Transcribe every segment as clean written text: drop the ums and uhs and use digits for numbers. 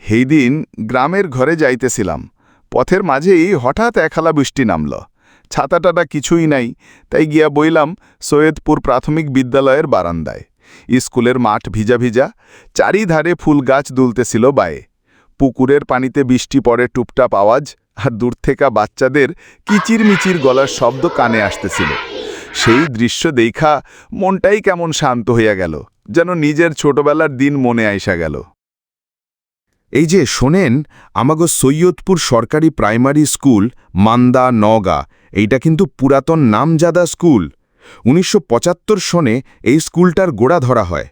সেই দিন গ্রামের ঘরে যাইতেছিলাম, পথের মাঝেই হঠাৎ একহালা বৃষ্টি নামল। ছাতাটাটা কিছুই নাই, তাই গিয়া বইলাম সৈয়দপুর প্রাথমিক বিদ্যালয়ের বারান্দায়। স্কুলের মাঠ ভিজা ভিজা, চারিধারে ফুল গাছ দুলতেছিল বায়ে। পুকুরের পানিতে বৃষ্টি পড়ে টুপটাপ আওয়াজ, আর দূর থেকে বাচ্চাদের কিচিরমিচির গলার শব্দ কানে আসতেছিল। সেই দৃশ্য দেখা মনটাই কেমন শান্ত হইয়া গেল, যেন নিজের ছোটবেলার দিন মনে আইসা গেল। এই যে শোনেন, আমাগো সৈয়দপুর সরকারি প্রাইমারি স্কুল মান্দা নওগাঁ, এইটা কিন্তু পুরাতন নামজাদা স্কুল। ১৯৭৫ সনে এই স্কুলটার গোড়া ধরা হয়।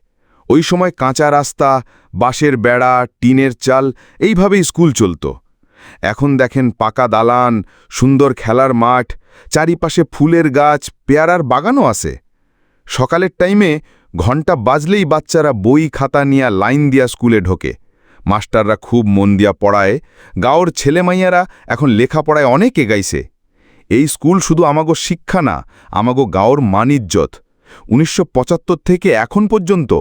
ওই সময় কাঁচা রাস্তা, বাঁশের বেড়া, টিনের চাল, এইভাবেই স্কুল চলত। এখন দেখেন পাকা দালান, সুন্দর খেলার মাঠ, চারিপাশে ফুলের গাছ, পেয়ারার বাগানও আছে। সকালের টাইমে ঘণ্টা বাজলেই বাচ্চারা বই খাতা নিয়ে লাইন দিয়া স্কুলে ঢোকে। মাস্টাররা খুব মন দিয়া পড়ায়। গাঁওর ছেলেমাইয়ারা এখন লেখাপড়ায় অনেক এগাইছে। এই স্কুল শুধু আমাগো শিক্ষা না, আমাগো গাঁওর মানিজ্জত। ১৯৭৫ থেকে এখন পর্যন্ত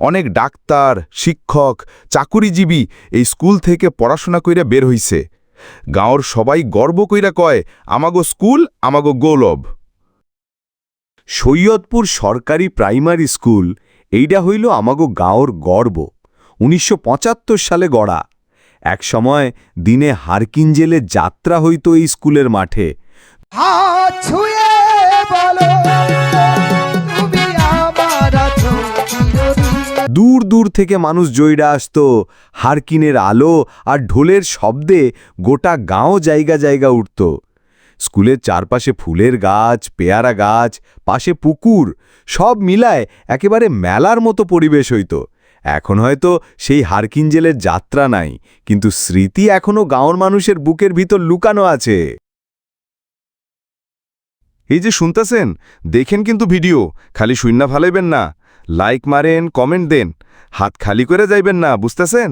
অনেক ডাক্তার, শিক্ষক, চাকুরিজীবী এই স্কুল থেকে পড়াশোনা কইরা বের হইছে। গাঁওর সবাই গর্ব কইরা কয়, আমাগো স্কুল আমাগো গৌরব। সৈয়দপুর সরকারি প্রাইমারি স্কুল এইটা হইল আমাগো গাঁওর গর্ব। ১৯৭৫ সালে গড়া। এক সময় দিনে হারকিনজেলে যাত্রা হইতো এই স্কুলের মাঠে। দূর দূর থেকে মানুষ জইরা আসতো। হারকিনের আলো আর ঢোলের শব্দে গোটা গাঁও জায়গা জায়গা উঠত। স্কুলের চারপাশে ফুলের গাছ, পেয়ারা গাছ, পাশে পুকুর, সব মিলায় একেবারে মেলার মতো পরিবেশ হইত। এখন হয়তো সেই হারকিনজেলের যাত্রা নাই, কিন্তু স্মৃতি এখনো গাঁওর মানুষের বুকের ভিতর লুকানো আছে। এই যে শুনতেছেন, দেখেন কিন্তু ভিডিও, খালি শূন্য ফালাইবেন না। লাইক মারেন, কমেন্ট দেন, হাত খালি করে যাইবেন না, বুঝতেছেন?